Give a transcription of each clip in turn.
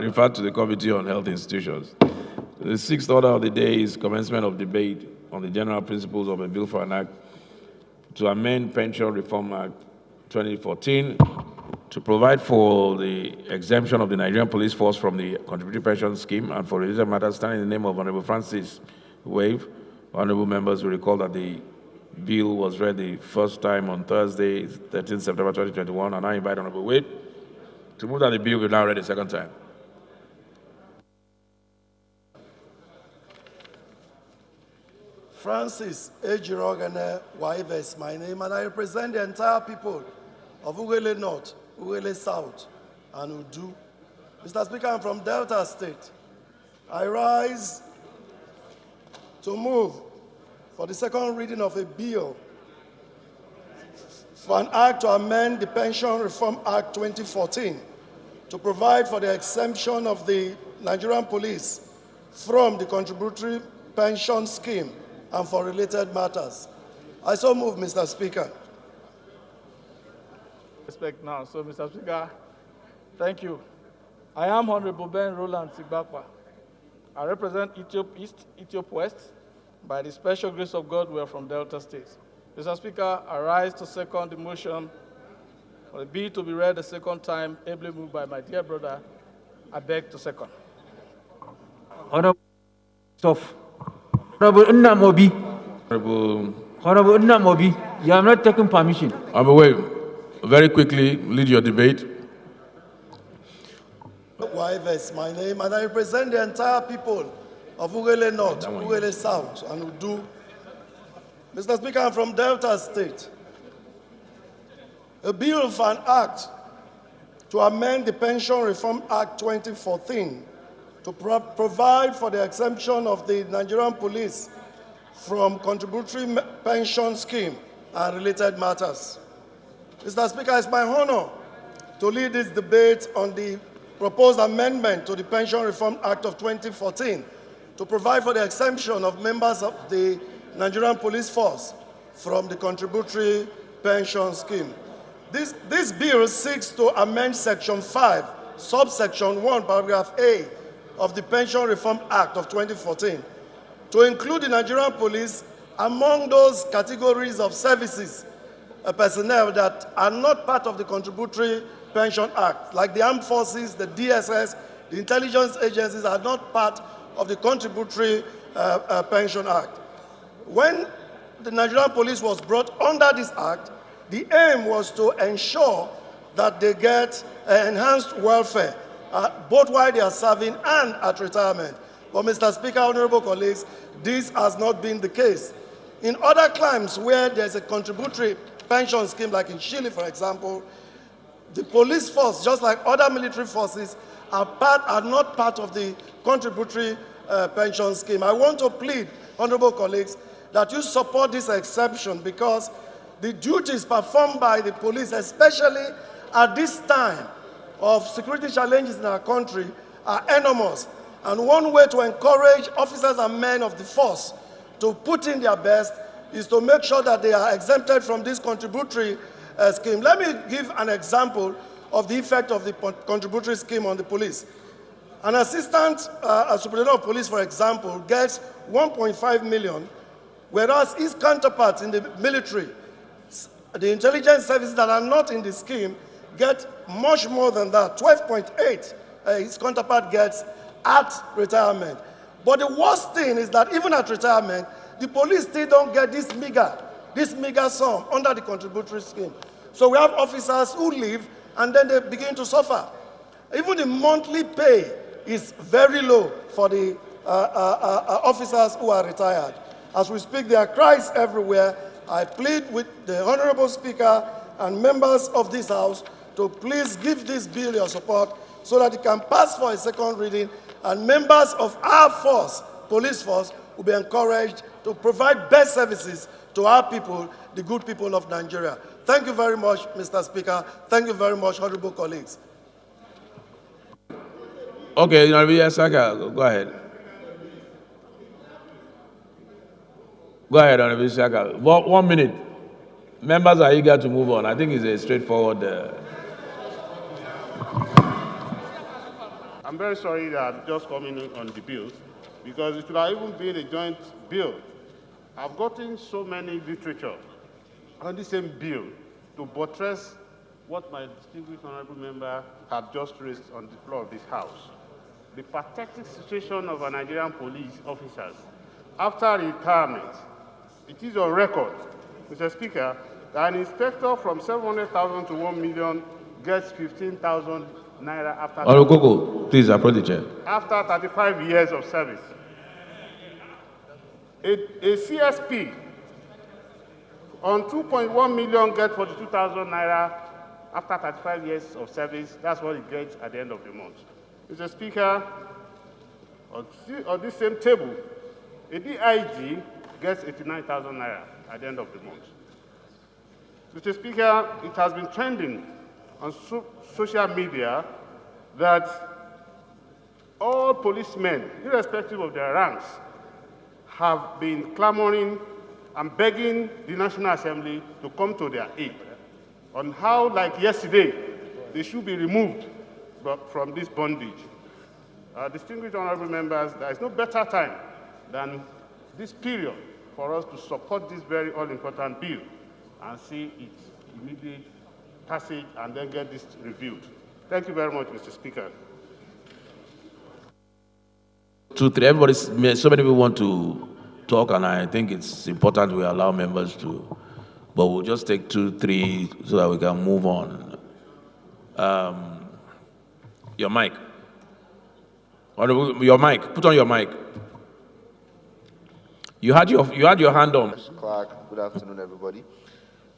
referred to the Committee on Health Institutions. The sixth order of the day is commencement of debate on the general principles of a bill for an act to amend Pension Reform Act 2014 to provide for the exemption of the Nigerian police force from the Contributory Pension Scheme and for related matters standing in the name of Honorable Francis Wave. Honorable members will recall that the bill was read the first time on Thursday, 13 September 2021, and I invite Honorable Wade to move that the bill will now read a second time. Francis Ejirogane Waive is my name, and I represent the entire people of Ugele North, Ugele South, and Udu. Mr. Speaker, I'm from Delta State. I rise to move for the second reading of a bill for an act to amend the Pension Reform Act 2014 to provide for the exemption of the Nigerian police from the Contributory Pension Scheme and for related matters. I so move, Mr. Speaker. Respect now. So, Mr. Speaker, thank you. I am Honorable Ben Roland Sigbakwa. I represent Ethiop East, Ethiop West. By the special grace of God, we are from Delta State. Mr. Speaker, I rise to second the motion for the bill to be read a second time, ably moved by my dear brother. I beg to second. Honorable Nnamobi. Honorable Nnamobi, you are not taking permission. Wait, very quickly, lead your debate. Waive is my name, and I represent the entire people of Ugele North, Ugele South, and Udu. Mr. Speaker, I'm from Delta State. A bill for an act to amend the Pension Reform Act 2014 to provide for the exemption of the Nigerian police from Contributory Pension Scheme and related matters. Mr. Speaker, it's my honor to lead this debate on the proposed amendment to the Pension Reform Act of 2014 to provide for the exemption of members of the Nigerian police force from the Contributory Pension Scheme. This bill seeks to amend Section 5, subsection 1, paragraph A of the Pension Reform Act of 2014 to include the Nigerian police among those categories of services personnel that are not part of the Contributory Pension Act, like the armed forces, the DSS, the intelligence agencies are not part of the Contributory Pension Act. When the Nigerian police was brought under this act, the aim was to ensure that they get enhanced welfare, both while they are serving and at retirement. But Mr. Speaker, honorable colleagues, this has not been the case. In other climes where there's a contributory pension scheme, like in Chile, for example, the police force, just like other military forces, are not part of the contributory pension scheme. I want to plead, honorable colleagues, that you support this exception because the duties performed by the police, especially at this time of security challenges in our country, are enormous. And one way to encourage officers and men of the force to put in their best is to make sure that they are exempted from this contributory scheme. Let me give an example of the effect of the contributory scheme on the police. An assistant superintendent of police, for example, gets 1.5 million, whereas his counterparts in the military, the intelligence services that are not in the scheme, get much more than that, 12.8 his counterpart gets at retirement. But the worst thing is that even at retirement, the police still don't get this meager sum under the contributory scheme. So we have officers who leave and then they begin to suffer. Even the monthly pay is very low for the officers who are retired. As we speak, there are cries everywhere. I plead with the Honorable Speaker and members of this House to please give this bill your support so that it can pass for a second reading and members of our force, police force, will be encouraged to provide best services to our people, the good people of Nigeria. Thank you very much, Mr. Speaker. Thank you very much, honorable colleagues. Okay, Saka, go ahead. Go ahead, Honorable Saka. 1 minute. Members are eager to move on. I think it's a straightforward. I'm very sorry that I'm just coming in on the bill, because it should have even been a joint bill. I've gotten so many literature on the same bill to buttress what my distinguished honorable member had just raised on the floor of this House. The pathetic situation of our Nigerian police officers after retirement. It is on record, Mr. Speaker, that an inspector from 700,000 to 1 million gets 15,000 naira after. Honorable, please approach the chair. After 35 years of service. A CSP on 2.1 million gets 42,000 naira after 35 years of service. That's what he gets at the end of the month. Mr. Speaker, on this same table, a DIG gets 89,000 naira at the end of the month. Mr. Speaker, it has been trending on social media that all policemen, irrespective of their ranks, have been clamoring and begging the National Assembly to come to their aid on how, like yesterday, they should be removed from this bondage. Distinguished honorable members, there is no better time than this period for us to support this very all-important bill and see its immediate passage and then get this reviewed. Thank you very much, Mr. Speaker. 2, 3, everybody, so many people want to talk, and I think it's important we allow members to, but we'll just take 2, 3 so that we can move on. Your mic. Your mic. Put on your mic. You had your hand on. Clark, good afternoon, everybody.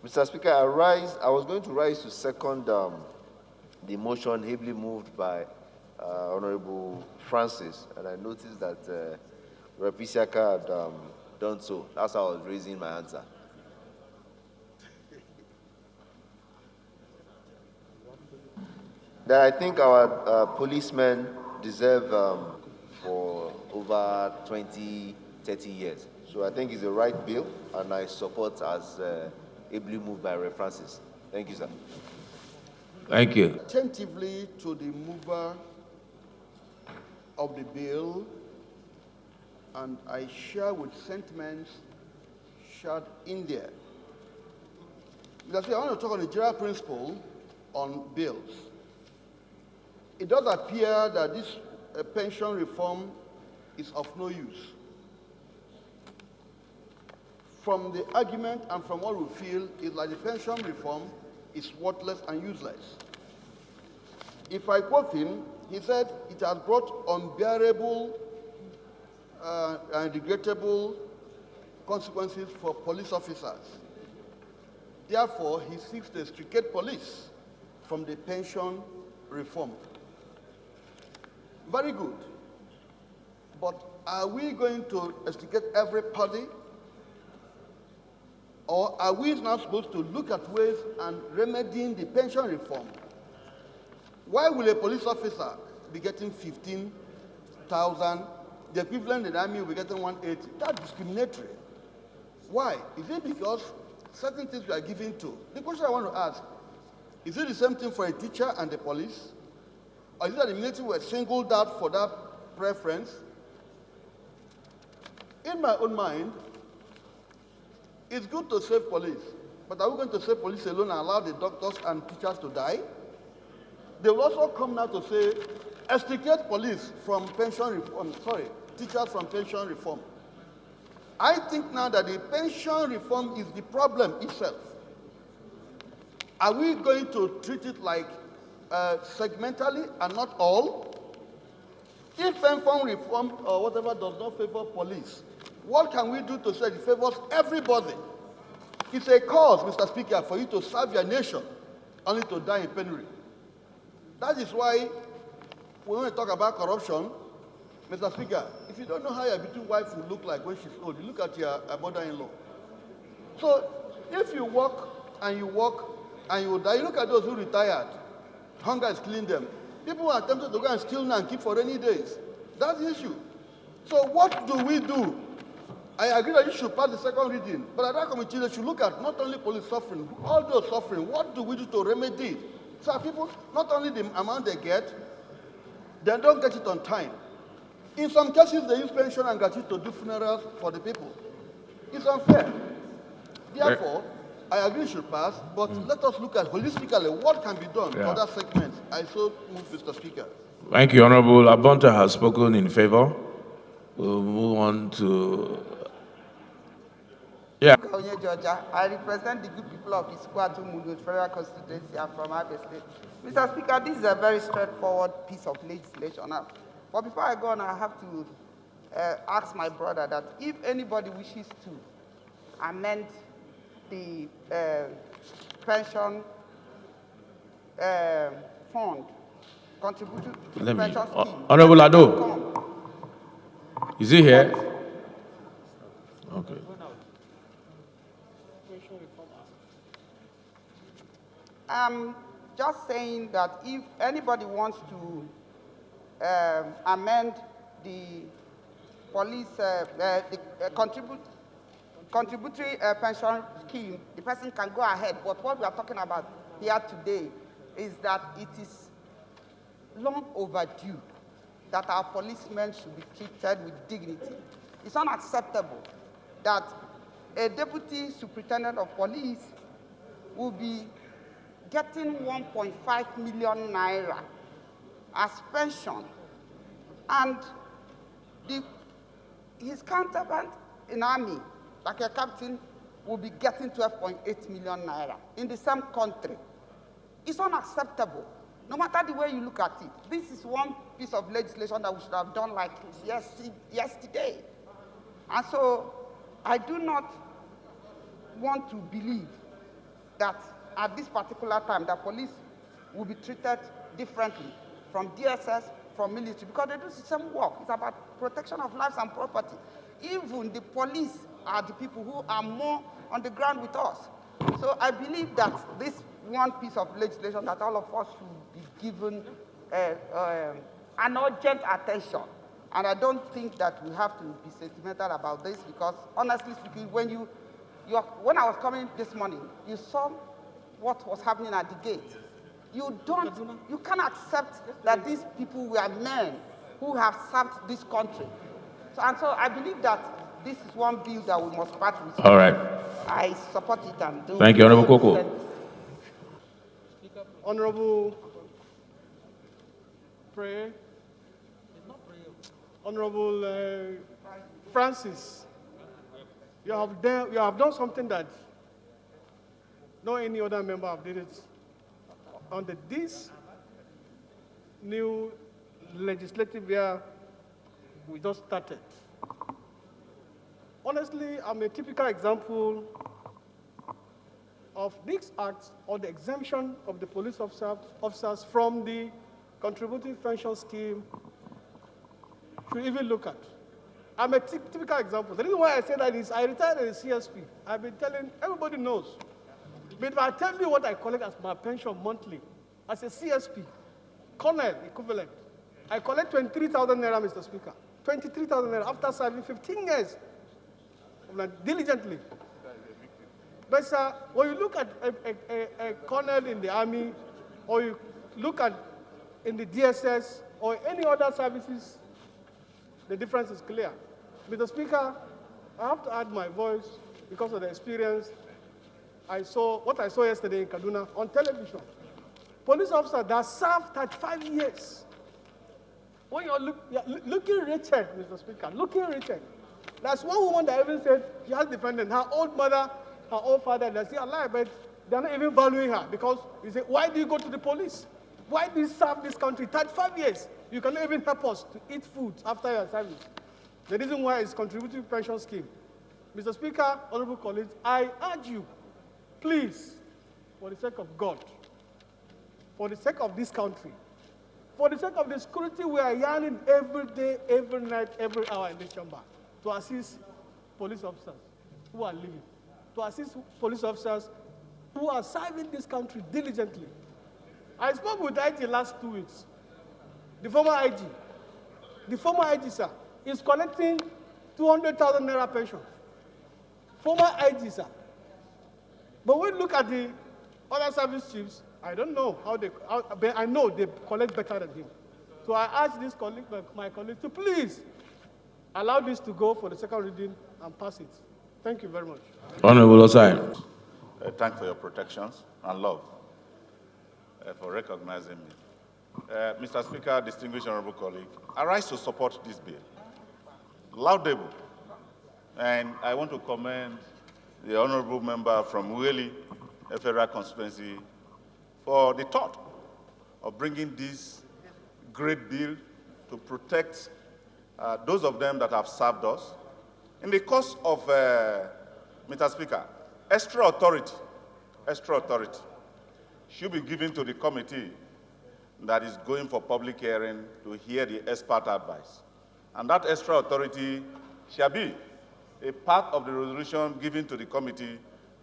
Mr. Speaker, I was going to rise to second the motion ably moved by Honorable Francis, and I noticed that Rep. Isiaka had done so. That's how I was raising my answer. That I think our policemen deserve for over 20, 30 years. So I think it's the right bill, and I support as ably moved by Rep. Francis. Thank you, sir. Thank you. Attentively to the mover of the bill, and I share with sentiments shared in there. Because I want to talk on the general principle on bills. It does appear that this pension reform is of no use. From the argument and from what we feel is like the pension reform is worthless and useless. If I quote him, he said it has brought unbearable and regrettable consequences for police officers. Therefore, he seeks to extricate police from the pension reform. Very good. But are we going to extricate every party? Or are we now supposed to look at ways and remedying the pension reform? Why will a police officer be getting 15,000? The equivalent in the army will be getting 180. That's discriminatory. Why? Is it because certain things we are giving to? The question I want to ask, is it the same thing for a teacher and the police? Or is it that the military were singled out for that preference? In my own mind, it's good to save police, but are we going to save police alone and allow the doctors and teachers to die? They will also come now to say, extricate police from pension reform, teachers from pension reform. I think now that the pension reform is the problem itself. Are we going to treat it like segmentally and not all? If pension reform or whatever does not favor police, what can we do to say it favors everybody? It's a cause, Mr. Speaker, for you to serve your nation, only to die in penury. That is why when we talk about corruption, Mr. Speaker, if you don't know how your beautiful wife will look like when she's old, you look at your mother-in-law. So if you work and you die, you look at those who retired. Hunger is killing them. People are tempted to go and steal now and keep for rainy days. That's the issue. So what do we do? I agree that you should pass the second reading, but at that committee, they should look at not only police suffering, all those suffering. What do we do to remedy it? So people, not only the amount they get, they don't get it on time. In some cases, they use pension and gratuity to do funerals for the people. It's unfair. Therefore, I agree it should pass, but let us look at holistically what can be done to other segments. I so move, Mr. Speaker. Thank you, Honorable Abonta has spoken in favor. We'll move on to. Yeah. Georgia. I represent the good people of the Squad Mulu Federal Constituency. I'm from Abia State. Mr. Speaker, this is a very straightforward piece of legislation. But before I go on, I have to ask my brother that if anybody wishes to amend the pension fund, contributory pension scheme. Honorable Ado, is he here? Okay. I'm just saying that if anybody wants to amend the police, contributory pension scheme, the person can go ahead. But what we are talking about here today is that it is long overdue that our policemen should be treated with dignity. It's unacceptable that a deputy superintendent of police will be getting 1.5 million naira as pension, and his counterpart in army, like a captain, will be getting 12.8 million naira in the same country. It's unacceptable, no matter the way you look at it. This is one piece of legislation that we should have done like yesterday. And so I do not want to believe that at this particular time, the police will be treated differently from DSS, from military, because they do the same work. It's about protection of lives and property. Even the police are the people who are more on the ground with us. So I believe that this one piece of legislation that all of us should be given an urgent attention. And I don't think that we have to be sentimental about this, because honestly speaking, when I was coming this morning, you saw what was happening at the gate. You can't accept that these people were men who have served this country. And so I believe that this is one bill that we must part with. All right. I support it and do. Thank you, Honorable Koko. Honorable Prayer. Honorable Francis, you have done something that no any other member have did it. Under this new legislative year we just started. Honestly, I'm a typical example of this act or the exemption of the police officers from the Contributory Pension Scheme should even look at. I'm a typical example. The reason why I say that is I retired as a CSP. I've been telling, everybody knows. But if I tell you what I collect as my pension monthly, as a CSP, colonel equivalent, I collect 23,000 naira, Mr. Speaker. 23,000 naira after serving 15 years diligently. But sir, when you look at a colonel in the army, or you look at in the DSS, or any other services, the difference is clear. Mr. Speaker, I have to add my voice because of the experience. What I saw yesterday in Kaduna on television. Police officer that served 35 years. When you're looking wretched, Mr. Speaker, looking wretched. That's one woman that even said she has defended her old mother, her old father, they're still alive, but they're not even valuing her because you say, why do you go to the police? Why do you serve this country 35 years? You cannot even help us to eat food after your service. The reason why is Contributory Pension Scheme. Mr. Speaker, honorable colleagues, I urge you, please, for the sake of God, for the sake of this country, for the sake of the security we are yearning every day, every night, every hour in this chamber, to assist police officers who are living, to assist police officers who are serving this country diligently. I spoke with IG last 2 weeks. The former IG, sir, is collecting 200,000 naira pension. Former IG, sir. But when you look at the other service chiefs, I don't know but I know they collect better than him. So I urge this my colleagues to please allow this to go for the second reading and pass it. Thank you very much. Honorable Osai. Thank you for your protections and love for recognizing me. Mr. Speaker, distinguished honorable colleague, I rise to support this bill. Laudable. And I want to commend the honorable member from Ueli, a federal constituency, for the thought of bringing this great bill to protect those of them that have served us. In the course of, Mr. Speaker, extra authority should be given to the committee that is going for public hearing to hear the expert advice. And that extra authority shall be a part of the resolution given to the committee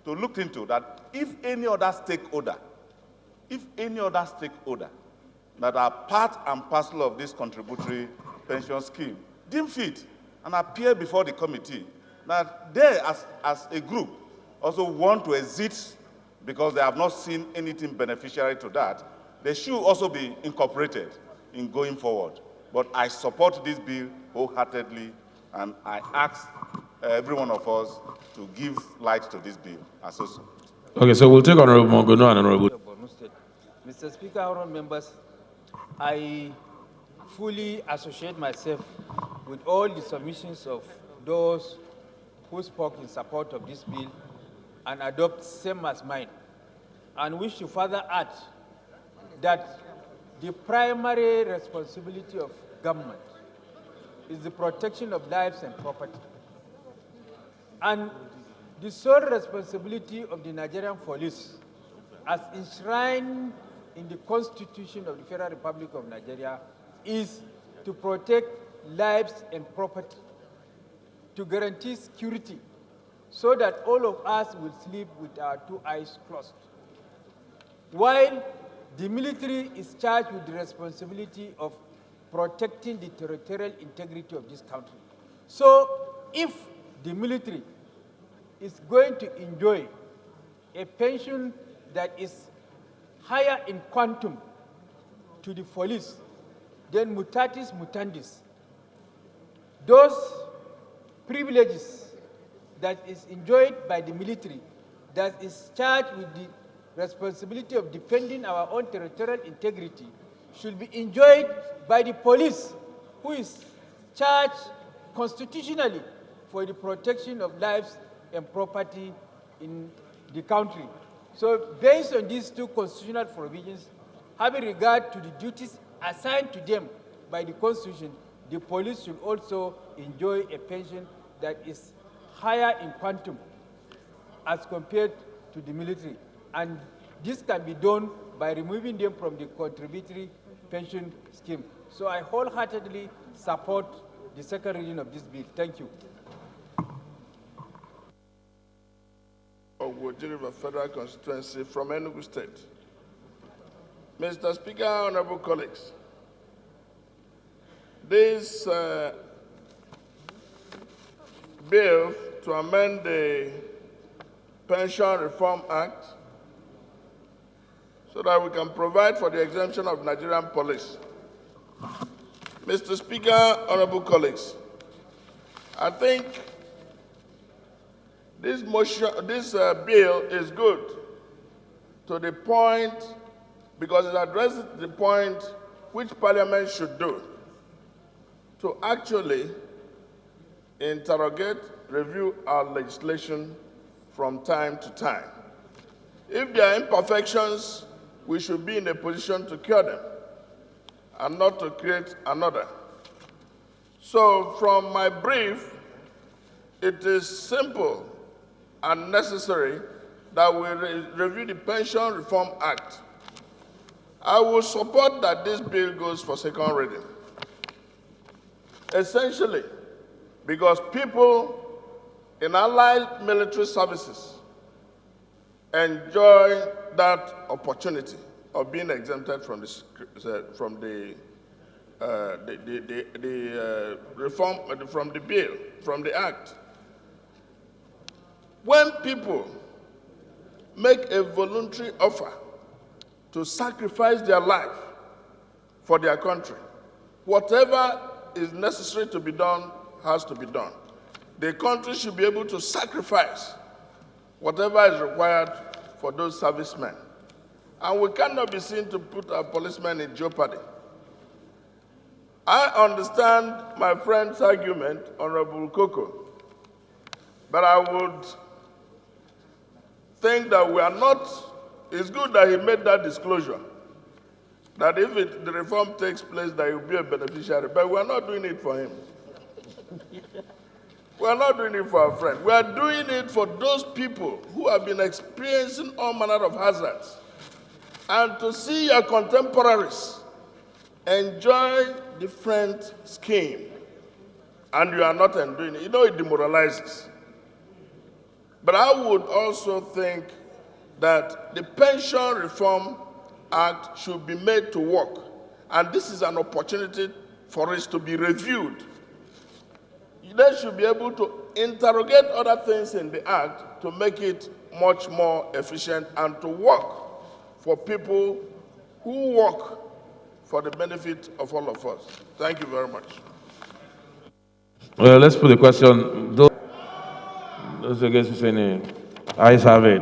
to look into that if any other stakeholder that are part and parcel of this contributory pension scheme deem fit and appear before the committee, that they as a group also want to exit because they have not seen anything beneficiary to that, they should also be incorporated in going forward. But I support this bill wholeheartedly, and I ask every one of us to give light to this bill. Okay, so we'll take Honorable Mongono and Honorable. Mr. Speaker, honorable members, I fully associate myself with all the submissions of those who spoke in support of this bill and adopt same as mine, and wish to further add that the primary responsibility of government is the protection of lives and property. And the sole responsibility of the Nigerian police, as enshrined in the Constitution of the Federal Republic of Nigeria, is to protect lives and property, to guarantee security, so that all of us will sleep with our two eyes closed. While the military is charged with the responsibility of protecting the territorial integrity of this country. So if the military is going to enjoy a pension that is higher in quantum to the police, then mutatis mutandis, those privileges that is enjoyed by the military, that is charged with the responsibility of defending our own territorial integrity, should be enjoyed by the police, who is charged constitutionally for the protection of lives and property in the country. So based on these two constitutional provisions, having regard to the duties assigned to them by the Constitution, the police should also enjoy a pension that is higher in quantum as compared to the military. And this can be done by removing them from the contributory pension scheme. So I wholeheartedly support the second reading of this bill. Thank you. River Federal Constituency from Enugu State. Mr. Speaker, honorable colleagues, this bill to amend the Pension Reform Act so that we can provide for the exemption of Nigerian police. Mr. Speaker, honorable colleagues, I think this bill is good to the point because it addresses the point which Parliament should do to actually interrogate, review our legislation from time to time. If there are imperfections, we should be in a position to cure them and not to create another. So from my brief, it is simple and necessary that we review the Pension Reform Act. I will support that this bill goes for second reading. Essentially, because people in allied military services enjoy that opportunity of being exempted from the reform, from the bill, from the act. When people make a voluntary offer to sacrifice their life for their country, Whatever is necessary to be done has to be done. The country should be able to sacrifice whatever is required for those servicemen. And we cannot be seen to put our policemen in jeopardy. I understand my friend's argument, Honorable Koko, but I would think that we are not, it's good that he made that disclosure, that if the reform takes place, that he will be a beneficiary, but we are not doing it for him. We are not doing it for our friend. We are doing it for those people who have been experiencing all manner of hazards. And to see your contemporaries enjoy different scheme, and you are not doing it, it demoralizes. But I would also think that the Pension Reform Act should be made to work, and this is an opportunity for it to be reviewed. They should be able to interrogate other things in the Act to make it much more efficient and to work for people who work for the benefit of all of us. Thank you very much. Well, let's put the question. Those against saying, ayes have it.